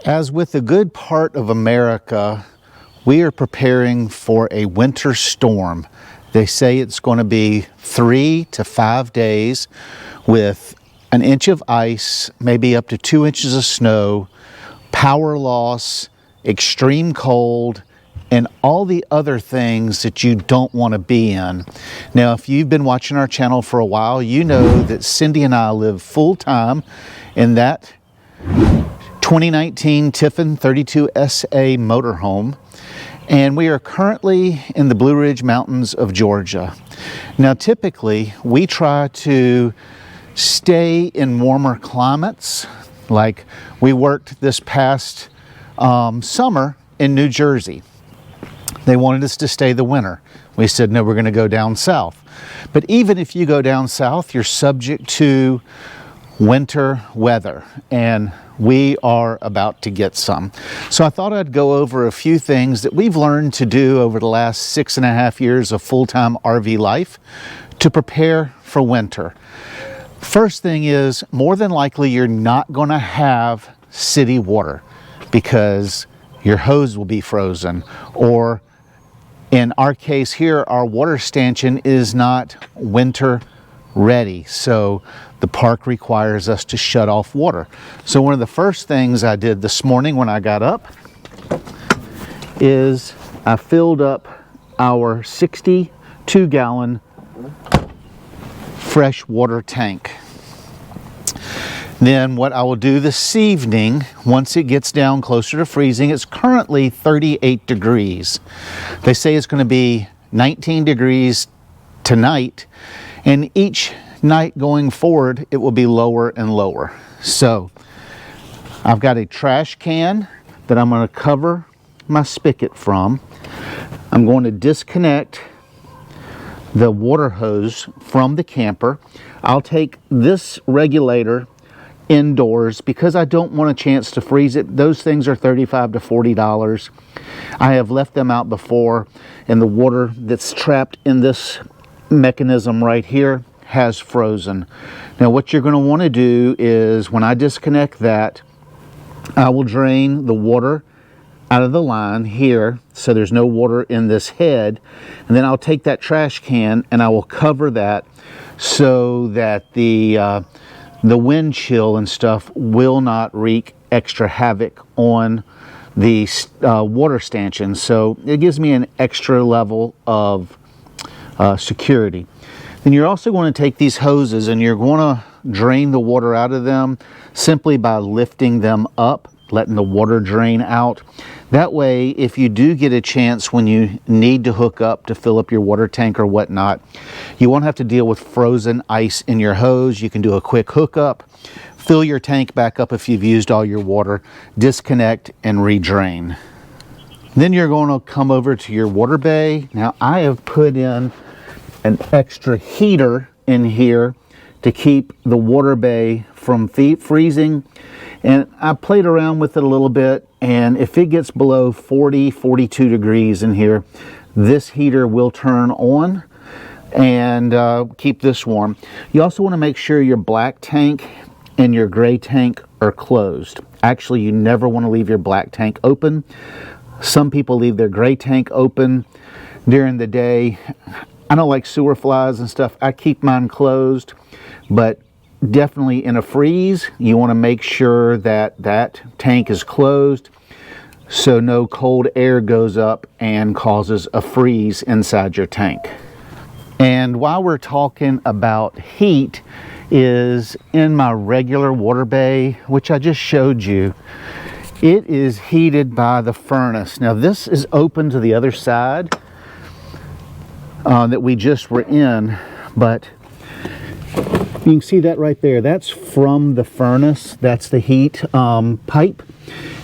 As with the good part of America, we are preparing for a winter storm. They say it's going to be 3 to 5 days with an inch of ice, maybe up to 2 inches of snow, power loss, extreme cold, and all the other things that you don't want to be in. Now, if you've been watching our channel for a while, you know that Cindy and I live full-time in that 2019 Tiffin 32SA motorhome, and we are currently in the Blue Ridge Mountains of Georgia. Now, typically, we try to stay in warmer climates. Like we worked this past summer in New Jersey. They wanted us to stay the winter. We said, no, we're going to go down south. But even if you go down south, you're subject to winter weather, and we are about to get some. So I thought I'd go over a few things that we've learned to do over the last 6.5 years of full-time RV life to prepare for winter. First thing is, more than likely you're not going to have city water because your hose will be frozen, or in our case here, our water stanchion is not winter ready, so the park requires us to shut off water. So one of the first things I did this morning when I got up is I filled up our 62-gallon fresh water tank. Then what I will do this evening, once it gets down closer to freezing, it's currently 38 degrees. They say it's going to be 19 degrees tonight, and each night going forward it will be lower and lower. So I've got a trash can that I'm going to cover my spigot from. I'm going to disconnect the water hose from the camper. I'll take this regulator indoors because I don't want a chance to freeze it. Those things are $35 to $40. I have left them out before, and the water that's trapped in this mechanism right here has frozen. Now what you're going to want to do is, when I disconnect that, I will drain the water out of the line here so there's no water in this head, and then I'll take that trash can and I will cover that so that the wind chill and stuff will not wreak extra havoc on the water stanchion. So it gives me an extra level of security. Then you're also going to take these hoses and you're going to drain the water out of them simply by lifting them up, letting the water drain out. That way, if you do get a chance when you need to hook up to fill up your water tank or whatnot, you won't have to deal with frozen ice in your hose. You can do a quick hookup, fill your tank back up if you've used all your water, disconnect and redrain. Then you're going to come over to your water bay. Now I have put in an extra heater in here to keep the water bay from freezing, and I played around with it a little bit, and if it gets below 42 degrees in here, this heater will turn on and keep this warm. You also want to make sure your black tank and your gray tank are closed. Actually, you never want to leave your black tank open. Some people leave their gray tank open during the day. I don't like sewer flies and stuff. I keep mine closed, but definitely in a freeze, you want to make sure that that tank is closed so no cold air goes up and causes a freeze inside your tank. And while we're talking about heat, is in my regular water bay, which I just showed you, it is heated by the furnace. Now this is open to the other side that we just were in, but you can see that right there. That's from the furnace. That's the heat pipe,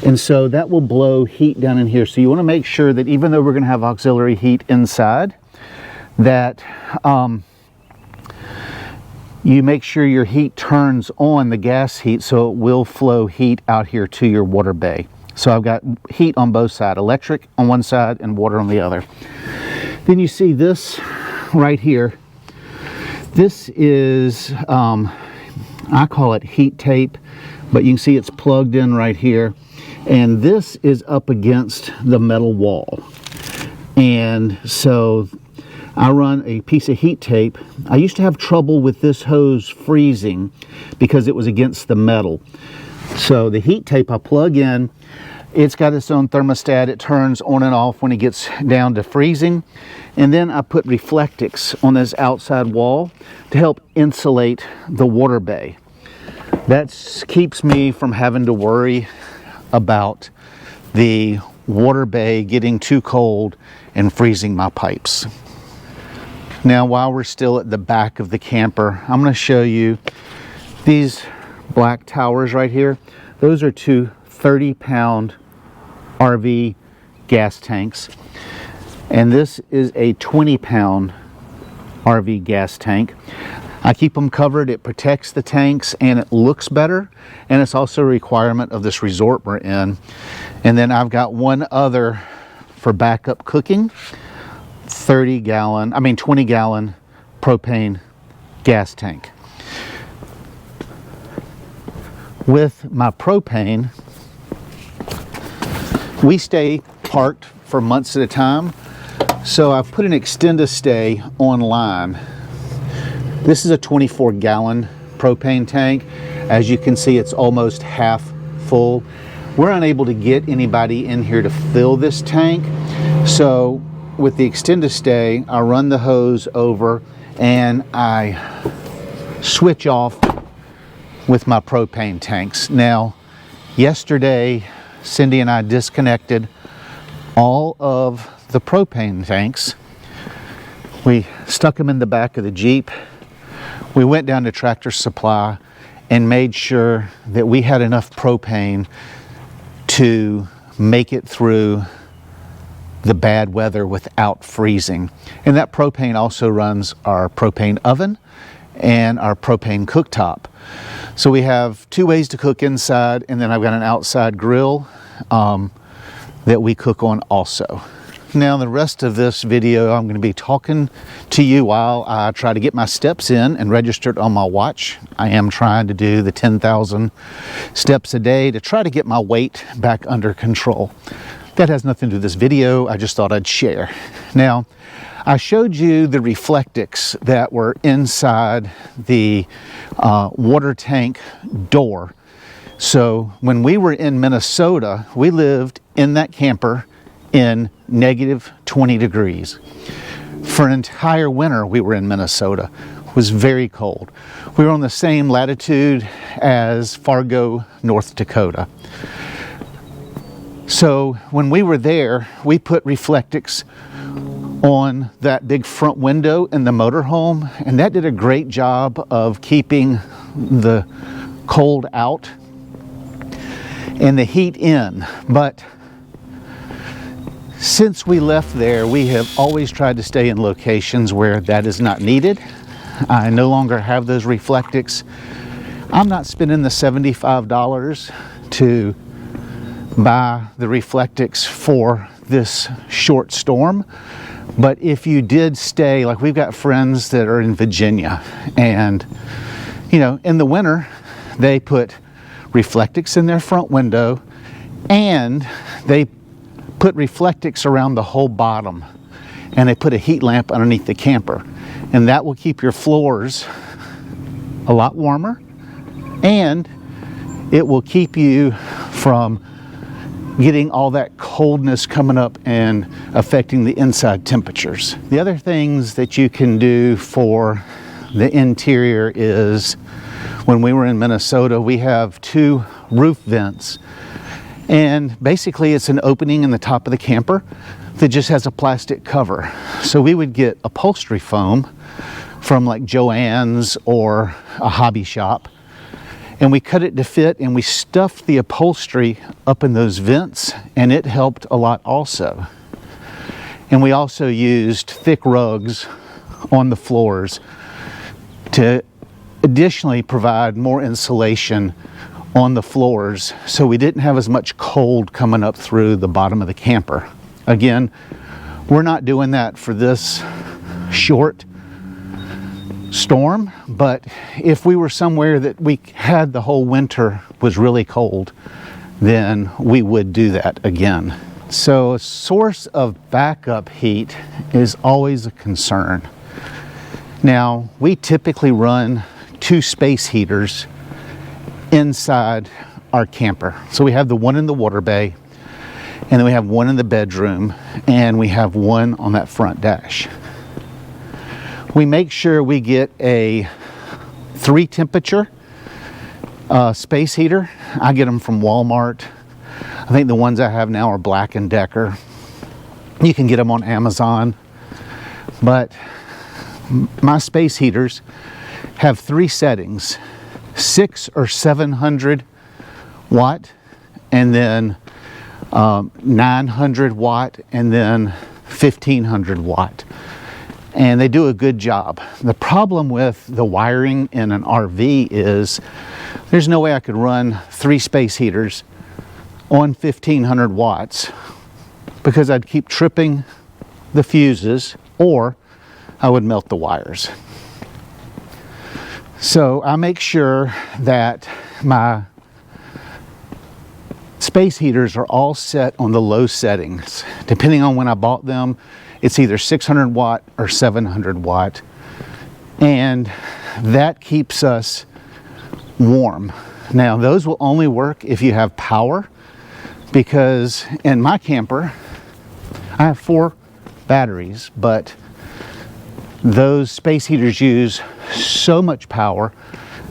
and so that will blow heat down in here. So you want to make sure that even though we're going to have auxiliary heat inside, that you make sure your heat turns on, the gas heat, so it will flow heat out here to your water bay. So I've got heat on both sides, electric on one side and water on the other. Then you see this right here. This is, I call it heat tape, but you can see it's plugged in right here. and this is up against the metal wall. And so I run a piece of heat tape. I used to have trouble with this hose freezing because it was against the metal. So the heat tape I plug in, it's got its own thermostat. It turns on and off when it gets down to freezing. And then I put Reflectix on this outside wall to help insulate the water bay. That keeps me from having to worry about the water bay getting too cold and freezing my pipes. Now, while we're still at the back of the camper, I'm going to show you these black towers right here. Those are two 30-pound RV gas tanks, and this is a 20-pound RV gas tank. I keep them covered. It protects the tanks and it looks better, and it's also a requirement of this resort we're in. And then I've got one other for backup cooking, 20-gallon propane gas tank. With my propane, we stay parked for months at a time, so I've put an extended stay online. This is a 24-gallon propane tank. As you can see, it's almost half full. We're unable to get anybody in here to fill this tank, so with the extended stay, I run the hose over and I switch off with my propane tanks. Now, yesterday, Cindy and I disconnected all of the propane tanks. We stuck them in the back of the Jeep. We went down to Tractor Supply and made sure that we had enough propane to make it through the bad weather without freezing. And that propane also runs our propane oven and our propane cooktop. So we have two ways to cook inside, and then I've got an outside grill that we cook on also. Now, the rest of this video, I'm going to be talking to you while I try to get my steps in and registered on my watch. I am trying to do the 10,000 steps a day to try to get my weight back under control. That has nothing to do with this video. I just thought I'd share. Now, I showed you the Reflectix that were inside the water tank door. So when we were in Minnesota, we lived in that camper in negative 20 degrees. For an entire winter we were in Minnesota. It was very cold. We were on the same latitude as Fargo, North Dakota. So when we were there, we put Reflectix on that big front window in the motorhome, and that did a great job of keeping the cold out and the heat in. But since we left there, we have always tried to stay in locations where that is not needed. I no longer have those Reflectix. I'm not spending the $75 to buy the Reflectix for this short storm. But if you did stay, like we've got friends that are in Virginia, and you know, in the winter they put Reflectix in their front window, and they put Reflectix around the whole bottom, and they put a heat lamp underneath the camper, and that will keep your floors a lot warmer, and it will keep you from getting all that coldness coming up and affecting the inside temperatures. The other things that you can do for the interior is, when we were in Minnesota, we have two roof vents, and basically it's an opening in the top of the camper that just has a plastic cover. So we would get upholstery foam from like Joann's or a hobby shop, and we cut it to fit, and we stuffed the upholstery up in those vents, and it helped a lot also. And we also used thick rugs on the floors to additionally provide more insulation on the floors, so we didn't have as much cold coming up through the bottom of the camper. Again, we're not doing that for this short storm, but if we were somewhere that we had the whole winter was really cold, then we would do that again. So a source of backup heat is always a concern. Now, we typically run 2 space heaters inside our camper. So we have the one in the water bay, and then we have one in the bedroom, and we have one on that front dash. We make sure we get a 3 temperature space heater. I get them from Walmart. I think the ones I have now are Black & Decker. You can get them on Amazon. But my space heaters have 3 settings, 600 or 700 watt, and then 900 watt, and then 1500 watt. And they do a good job. The problem with the wiring in an RV is there's no way I could run 3 space heaters on 1500 watts because I'd keep tripping the fuses or I would melt the wires. So I make sure that my space heaters are all set on the low settings. Depending on when I bought them, it's either 600 watt or 700 watt. And that keeps us warm. Now, those will only work if you have power, because in my camper, I have 4 batteries, but those space heaters use so much power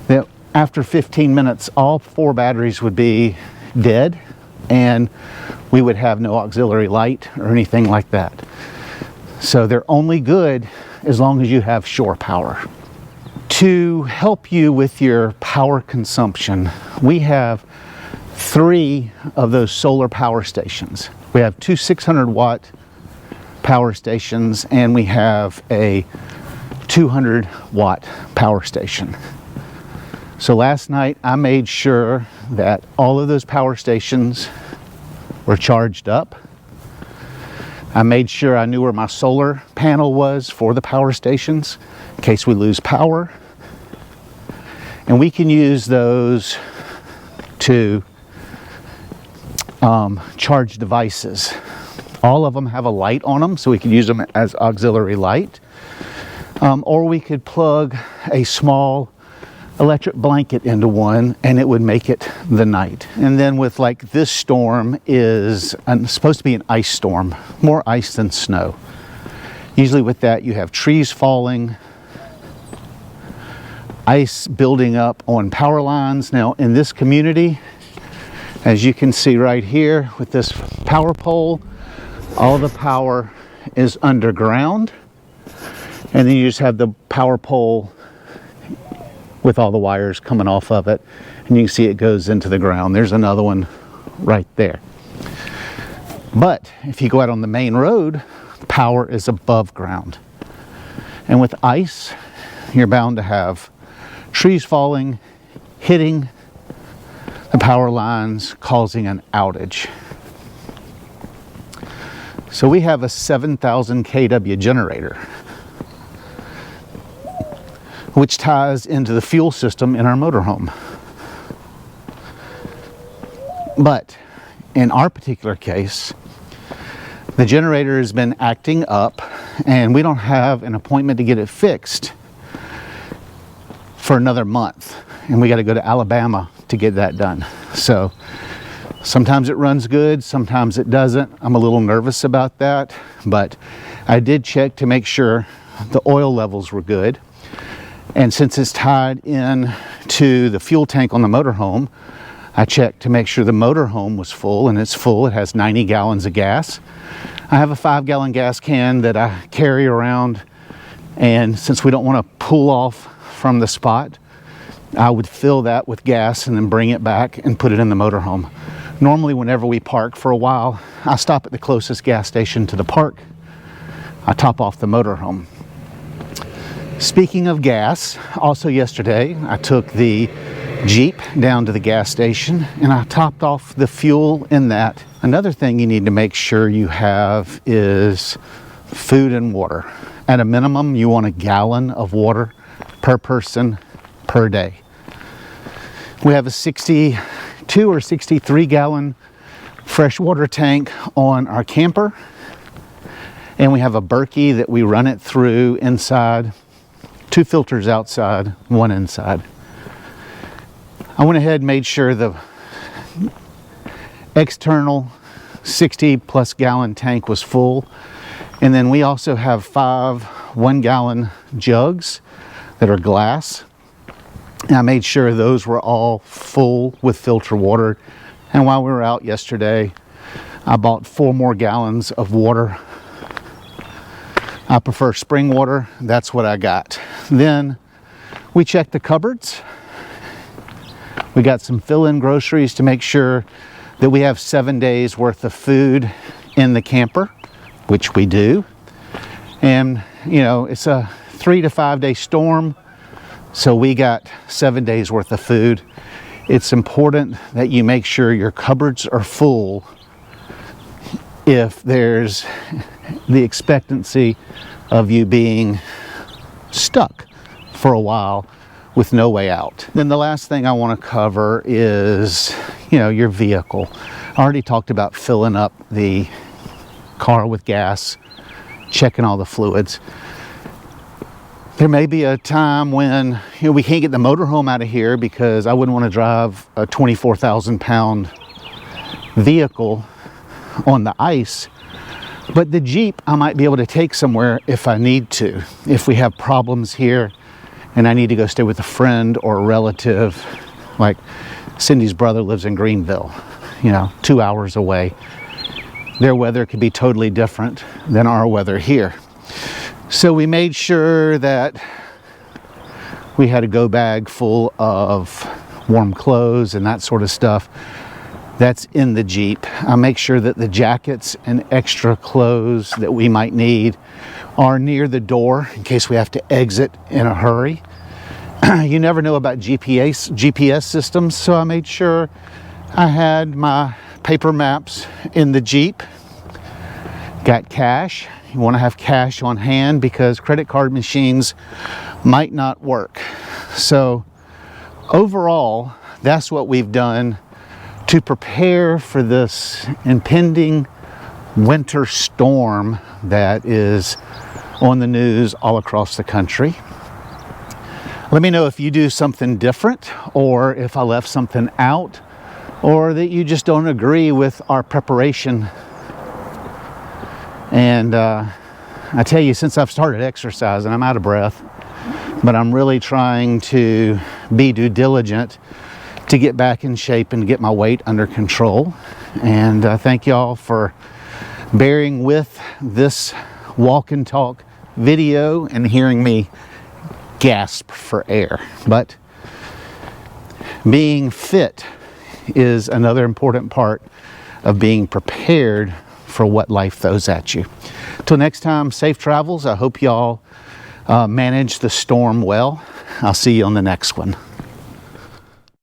that after 15 minutes, all 4 batteries would be dead, and we would have no auxiliary light or anything like that. So they're only good as long as you have shore power. To help you with your power consumption, we have 3 of those solar power stations. We have 2 600 watt power stations, and we have a 200 watt power station. So last night I made sure that all of those power stations were charged up. I made sure I knew where my solar panel was for the power stations in case we lose power. And we can use those to charge devices. All of them have a light on them, so we could use them as auxiliary light. Or we could plug a small electric blanket into one and it would make it the night. And then with like this storm is supposed to be an ice storm, more ice than snow. Usually with that you have trees falling, ice building up on power lines. Now in this community, as you can see right here with this power pole, all the power is underground, and then you just have the power pole with all the wires coming off of it, and you can see it goes into the ground. There's another one right there. But if you go out on the main road, power is above ground. And with ice, you're bound to have trees falling, hitting the power lines, causing an outage. So we have a 7,000 kW generator, which ties into the fuel system in our motorhome. But in our particular case, the generator has been acting up and we don't have an appointment to get it fixed for another month. And we got to go to Alabama to get that done. So sometimes it runs good, sometimes it doesn't. I'm a little nervous about that, but I did check to make sure the oil levels were good. And since it's tied in to the fuel tank on the motorhome, I checked to make sure the motorhome was full, and it's full. It has 90 gallons of gas. I have a 5-gallon gas can that I carry around, and since we don't want to pull off from the spot, I would fill that with gas and then bring it back and put it in the motorhome. Normally, whenever we park for a while, I stop at the closest gas station to the park. I top off the motorhome. Speaking of gas, also yesterday, I took the Jeep down to the gas station and I topped off the fuel in that. Another thing you need to make sure you have is food and water. At a minimum, you want a gallon of water per person per day. We have a 62 62 or 63 gallon freshwater tank on our camper, and we have a Berkey that we run it through inside, 2 filters outside, 1 inside. I went ahead and made sure the external 60 plus gallon tank was full, and then we also have 5 1-gallon jugs that are glass, and I made sure those were all full with filter water. And while we were out yesterday, I bought 4 more gallons of water. I prefer spring water. That's what I got. Then we checked the cupboards. We got some fill-in groceries to make sure that we have 7 days worth of food in the camper, which we do. And you know, it's a 3 to 5 day storm, so we got 7 days worth of food. It's important that you make sure your cupboards are full if there's the expectancy of you being stuck for a while with no way out. Then the last thing I want to cover is, you know, your vehicle. I already talked about filling up the car with gas, checking all the fluids. There may be a time when, you know, we can't get the motorhome out of here because I wouldn't want to drive a 24,000 pound vehicle on the ice. But the Jeep I might be able to take somewhere if I need to. If we have problems here and I need to go stay with a friend or a relative, like Cindy's brother lives in Greenville, you know, 2 hours away. Their weather could be totally different than our weather here. So we made sure that we had a go bag full of warm clothes and that sort of stuff. That's in the Jeep. I make sure that the jackets and extra clothes that we might need are near the door in case we have to exit in a hurry. You never know about GPS systems, so I made sure I had my paper maps in the Jeep. Got cash. You want to have cash on hand because credit card machines might not work. So overall, that's what we've done to prepare for this impending winter storm that is on the news all across the country. Let me know if you do something different, or if I left something out, or that you just don't agree with our preparation. And I tell you, since I've started exercising, I'm out of breath, but I'm really trying to be due diligent to get back in shape and get my weight under control. And thank y'all for bearing with this walk and talk video and hearing me gasp for air. But being fit is another important part of being prepared for what life throws at you. Till next time, safe travels. I hope y'all manage the storm well. I'll see you on the next one.